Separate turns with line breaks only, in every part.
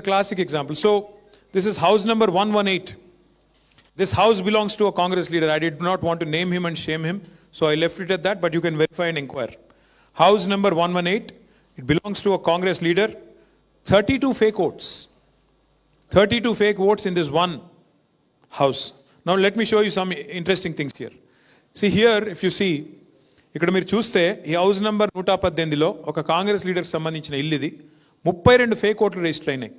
a classic example. So this is house number 118. This house belongs to a Congress leader. I did not want to name him and shame him, so I left it at that, but you can verify and inquire. House number 118, it belongs to a Congress leader. 32 fake votes. 32 fake votes in this one house. Now let me show you some interesting things here. See here, if you see, ఇక్కడ మీరు చూస్తే ఈ house number 118లో ఒక కాంగ్రెస్ లీడర్కి సంబంధించిన ఇల్లు ఇది. 32 fake ఓట్లు register అయినాయి.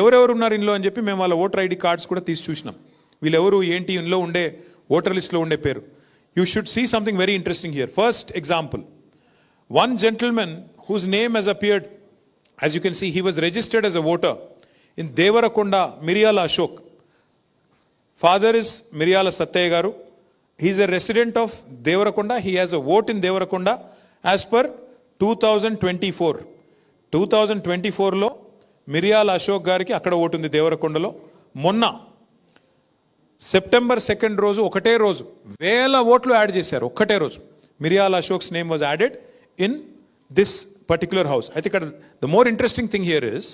ఎవరెవరు ఉన్నారు ఇందులో అని చెప్పి మేము వాళ్ళ ఓటర్ ఐడి కార్డ్స్ కూడా తీసి చూసినాం. వీళ్ళెవరు ఏంటి ఇందులో ఉండే ఓటర్ లిస్ట్లో ఉండే పేరు. You should see something very interesting here. First example, one gentleman whose name has appeared, as you can see, he was registered as a voter in Devarakonda, Miryala Ashok. Father is Miryala Sattaya garu. He is a resident of Devarakonda. He has a vote in Devarakonda as per 2024. 2024లో మిరియాల అశోక్ గారికి అక్కడ vote ఉంది దేవరకొండలో. మొన్న September 2 రోజు ఒకటే రోజు 1000 ఓట్లు add చేశారు. ఒక్కటే రోజు Miriyala Ashok's name was added in this particular house. I think the more interesting thing here is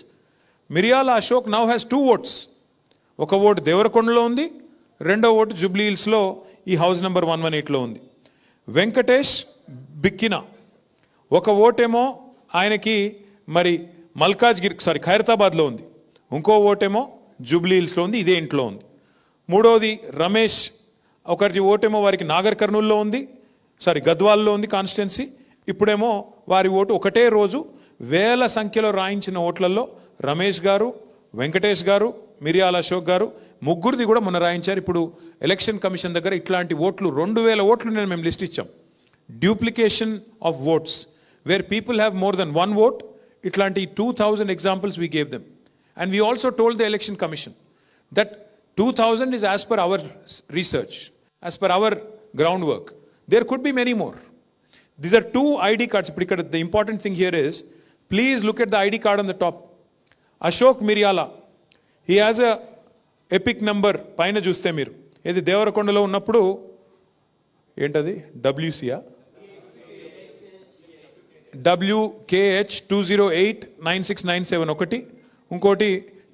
Miryala Ashok now has 2 votes. ఒక ఓటు దేవరకొండలో ఉంది, రెండో ఓటు జూబ్లీ హిల్స్ లో ఈ హౌస్ నంబర్ 118లో ఉంది. వెంకటేష్ బిక్కిన ఒక ఓటేమో ఆయనకి మరి ఖైరతాబాద్ లో ఉంది, ఇంకో ఓటేమో జూబ్లీ హిల్స్ లో ఉంది, ఇదే ఇంట్లో ఉంది. మూడోది రమేష్, ఒకరి ఓటేమో వారికి నాగర్ కర్నూల్లో ఉంది, గద్వాల్లో ఉంది కాన్స్టిట్యున్సీ. ఇప్పుడేమో వారి ఓటు ఒకటే రోజు 1000 సంఖ్యలో రాయించిన ఓట్లలో రమేష్ గారు, వెంకటేష్ గారు, మిరియాల అశోక్ గారు ముగ్గురిది కూడా మొన్న రాయించారు. ఇప్పుడు ఎలక్షన్ కమిషన్ దగ్గర ఇట్లాంటి ఓట్లు 2000 ఓట్లు మేము లిస్ట్ ఇచ్చాం. Duplication of votes where people have more than 1 vote. ఇట్లాంటి 2000 examples we gave them. And we also told the election commission that 2000 is as per our research, as per our groundwork. There could be many more. These are 2 ID cards. The important thing here is, please look at the ID card on the top. Ashok Miryala, he has a epic number. పైన చూస్తే మీరు ఇది దేవరకొండలో ఉన్నప్పుడు ఏంటది WCA WKH 2089697 ఒకటి, ఇంకోటి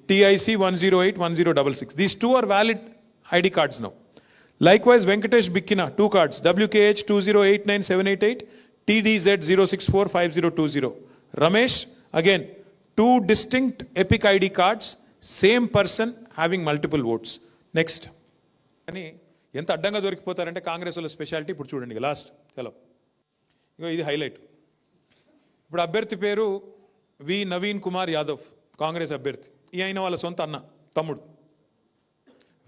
TIC 1081066. These 2 are valid ID cards now. Likewise, Venkatesh Bikkina, 2 cards, WKH 2089788, TDZ 0645020. Ramesh, again, 2 distinct epic ID cards, same person having multiple votes. Next. అని ఎంత అడ్డంగా దొరికిపోతారంటే కాంగ్రెస్ వాళ్ళ స్పెషాలిటీ. ఇప్పుడు చూడండి లాస్ట్ చలో, ఇది హైలైట్. ఇప్పుడు అభ్యర్థి పేరు వి నవీన్ కుమార్ యాదవ్, కాంగ్రెస్ అభ్యర్థి. ఈ అయిన వాళ్ళ సొంత అన్న తమ్ముడు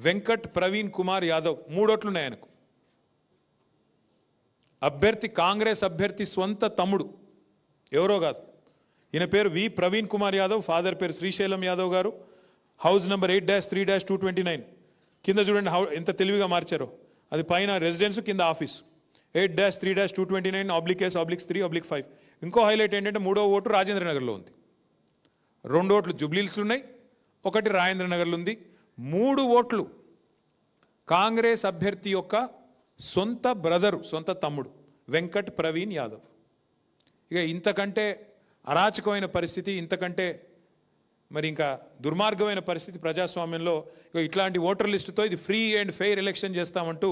వెంకట్ ప్రవీణ్ కుమార్ యాదవ్. 3 ఓట్లున్నాయి ఆయనకు. అభ్యర్థి కాంగ్రెస్ అభ్యర్థి సొంత తమ్ముడు, ఎవరో కాదు. ఈయన పేరు వి ప్రవీణ్ కుమార్ యాదవ్, ఫాదర్ పేరు శ్రీశైలం యాదవ్ గారు. House number 8-3-229. కింద చూడండి ఎంత తెలివిగా మార్చారో. అది పైన రెసిడెన్స్, కింద ఆఫీస్. 8-3-229 /S/3/5. ఇంకో హైలైట్ ఏంటంటే 3వ ఓటు రాజేంద్ర నగర్లో ఉంది, 2 ఓట్లు జూబ్లీహిల్స్ ఉన్నాయి, 1 రాజేంద్ర నగర్లో ఉంది. 3 ఓట్లు కాంగ్రెస్ అభ్యర్థి యొక్క సొంత బ్రదరు, సొంత తమ్ముడు వెంకట్ ప్రవీణ్ యాదవ్. ఇక ఇంతకంటే అరాచకమైన పరిస్థితి, ఇంతకంటే మరి ఇంకా దుర్మార్గమైన పరిస్థితి ప్రజాస్వామ్యంలో. ఇట్లాంటి ఓటర్ లిస్టుతో ఇది ఫ్రీ అండ్ ఫెయిర్ ఎలక్షన్ చేస్తామంటూ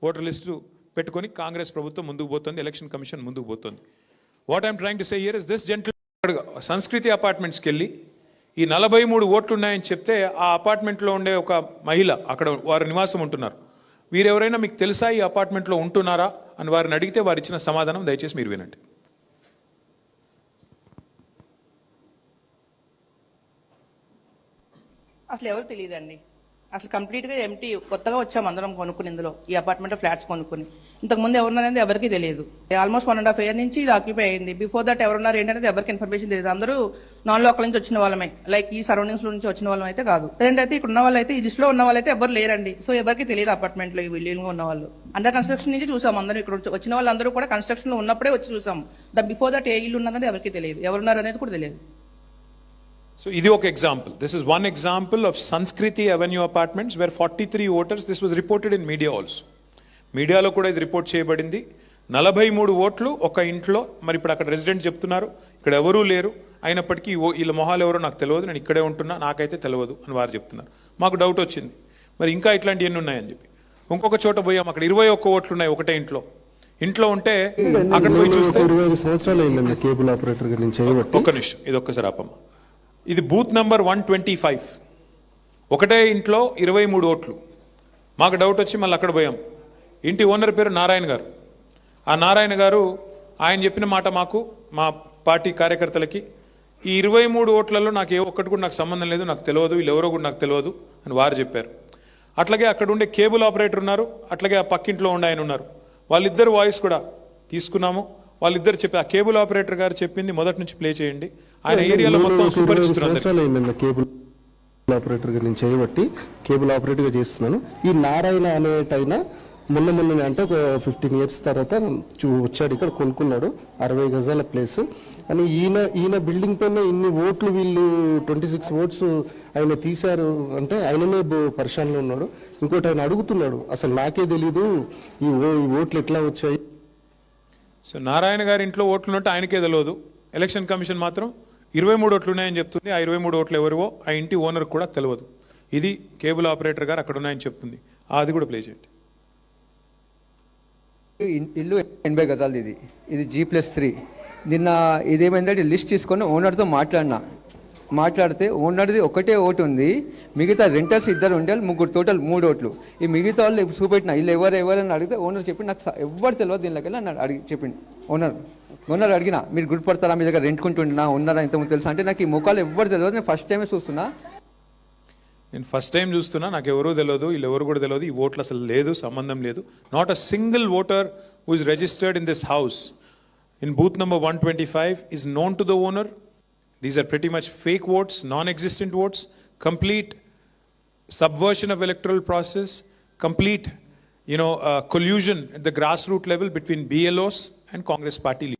ఓటర్ లిస్టు పెట్టుకొని కాంగ్రెస్ ప్రభుత్వం ముందుకు పోతుంది, ఎలక్షన్ కమిషన్ ముందుకు పోతుంది. What I'm trying to say here is this gentlemen Sanskriti అపార్ట్మెంట్స్కి వెళ్ళి ఈ 43 ఓట్లు ఉన్నాయని చెప్తే ఆ అపార్ట్మెంట్లో ఉండే ఒక మహిళ, అక్కడ వారు నివాసం ఉంటున్నారు, వీరెవరైనా మీకు తెలుసా ఈ అపార్ట్మెంట్లో ఉంటున్నారా అని వారిని అడిగితే వారు ఇచ్చిన సమాధానం దయచేసి మీరు వినండి.
అసలు ఎవరు తెలియదండి. అసలు కంప్లీట్ గా ఎంటీ, కొత్తగా వచ్చాం అందరం కొనుక్కుని ఇందులో ఈ అపార్ట్మెంట్ ఫ్లాట్స్ కొనుక్కుని. ఇంతకు ముందు ఎవరున్నారనేది ఎవరికి తెలియదు. ఆల్మోస్ట్ 1.5 year నుంచి ఇది ఆక్యుపై అయింది. బిఫోర్ దట్ ఎవరున్నారు ఏంటనేది ఎవరికి ఇన్ఫర్మేషన్ తెలియదు. అందరూ నాన్ లోకల్ నుంచి వచ్చిన వాళ్ళమే, లైక్ ఈ సరౌండింగ్స్ లో నుంచి వచ్చిన వాళ్ళం అయితే కాదు. ప్రెసెంట్ అయితే ఇక్కడ ఉన్న వాళ్ళు అయితే, ఈ లిస్ట్ లో ఉన్న వాళ్ళైతే ఎవరు లేరండి. సో ఎవరికి తెలియదు అపార్ట్మెంట్ లో ఈ బిల్డింగ్ ఉన్న వాళ్ళు. అండర్ కన్స్ట్రక్షన్ నుంచి చూసాం అందరూ. ఇక్కడ వచ్చిన వాళ్ళందరూ కూడా కన్స్ట్రక్షన్ లో ఉన్నప్పుడే వచ్చి చూసాం. బిఫోర్ దట్ ఏ ఇల్లు ఉన్నదని ఎవరికి తెలియదు, ఎవరున్నారు అనేది కూడా తెలియదు.
So, ఇది ఒక example. This is one example of Sanskriti Avenue apartments where 43 voters. This was reported in media also. మీడియాలో కూడా ఇది రిపోర్ట్ చేయబడింది. 43 ఓట్లు ఒక ఇంట్లో. మరి ఇప్పుడు అక్కడ రెసిడెంట్ చెప్తున్నారు, ఇక్కడ ఇక్కడ ఎవరూ లేరు, అయినప్పటికీ వీళ్ళ మొహాలు ఎవరో నాకు తెలియదు, నేను ఇక్కడే ఉంటున్నా, నాకైతే తెలియదు అని వారు చెప్తున్నారు. మాకు డౌట్ వచ్చింది, మరి ఇంకా ఇట్లాంటివన్నీ ఉన్నాయని చెప్పి. ఇంకొక చోట పోయాం, అక్కడ 21 ఓట్లు ఉన్నాయి ఒకటే ఇంట్లో ఉంటే అక్కడ పోయి చూస్తే
25 సంవత్సరాలు అయిందండి కేబుల్ ఆపరేటర్ గా నేను చేయబట్టి.
ఒక్క నిమిషం, ఇది ఒక్కసారి ఆపమ్మ. ఇది బూత్ నంబర్ 125, ఒకటే ఇంట్లో 23 ఓట్లు. మాకు డౌట్ వచ్చి మళ్ళీ అక్కడ పోయాం. ఇంటి ఓనర్ పేరు నారాయణ గారు. ఆ నారాయణ గారు ఆయన చెప్పిన మాట మాకు, మా పార్టీ కార్యకర్తలకి, ఈ 23 ఓట్లలో నాకు ఏ ఒక్కటి కూడా నాకు సంబంధం లేదు, నాకు తెలియదు, వీళ్ళు ఎవరో కూడా నాకు తెలియదు అని వారు చెప్పారు. అట్లాగే అక్కడ ఉండే కేబుల్ ఆపరేటర్ ఉన్నారు, అట్లాగే ఆ పక్కింట్లో ఉండే ఆయన ఉన్నారు. వాళ్ళిద్దరు వాయిస్ కూడా తీసుకున్నాము. వాళ్ళిద్దరు చెప్పి, ఆ కేబుల్ ఆపరేటర్ గారు చెప్పింది మొదటి నుంచి ప్లే చేయండి. ఆయన ఏరియాలో మొత్తం సుపరిచితులు.
కేబుల్ ఆపరేటర్ గా నేను చేయబట్టి కేబుల్ ఆపరేటర్ గా చేస్తున్నాను. ఈ నారాయణ అనేటైన మొన్న అంటే ఒక 15 ఇయర్స్ తర్వాత వచ్చాడు, ఇక్కడ కొనుక్కున్నాడు 60 గజాల ప్లేస్ అని. ఈయన బిల్డింగ్ పైన ఇన్ని ఓట్లు, వీళ్ళు 26 ఓట్స్ ఆయన తీశారు అంటే ఆయననే పరిశానలో ఉన్నాడు. ఇంకోటి ఆయన అడుగుతున్నాడు, అసలు నాకే తెలీదు ఈ ఓట్లు ఎట్లా వచ్చాయి.
సో నారాయణ గారి ఇంట్లో ఓట్లు ఉన్నట్టు ఆయనకే తెలియదు, ఎలక్షన్ కమిషన్ మాత్రం 23 ఓట్లు ఉన్నాయని చెప్తుంది. ఆ 23 ఓట్లు ఎవరివో ఆ ఇంటి ఓనర్ కూడా తెలియదు. ఇది కేబుల్ ఆపరేటర్ గారు అక్కడ ఉన్నాయని చెప్తుంది. అది కూడా ప్లే చేయండి.
ఇల్లు 80 గజాలు, ఇది G+3. నిన్న ఇదేమైందంటే లిస్ట్ తీసుకొని ఓనర్తో మాట్లాడితే ఓనర్ది ఒకటే ఓటు ఉంది, మిగతా రెంటర్స్ 2 ఉండాలి, 3 టోటల్ 3 ఓట్లు. ఈ మిగతా వాళ్ళు చూపెట్టిన వీళ్ళు ఎవరని అడిగితే ఓనర్ చెప్పి నాకు ఎవరు తెలియదు దీనిలోకి అని అడిగి చెప్పింది. ఓనర్ అడిగినా, మీరు గుర్తుపడతారా, మీ దగ్గర రెంట్కుంటున్నా ఉన్నారా, ఇంతకుముందు తెలుసా అంటే, నాకు ఈ ముఖాలు ఎవరు తెలియదు, నేను ఫస్ట్ టైమే చూస్తున్నా.
నేను ఫస్ట్ టైం చూస్తున్నా, నాకు ఎవరూ తెలియదు, వీళ్ళు ఎవరు కూడా తెలియదు, ఈ ఓట్లు అసలు లేదు, సంబంధం లేదు. Not a single voter who is registered in this house in booth number 125 is known to the owner. These are pretty much fake votes, non-existent votes, complete subversion of electoral process, complete collusion at the grassroots level between BLOs and Congress party leaders.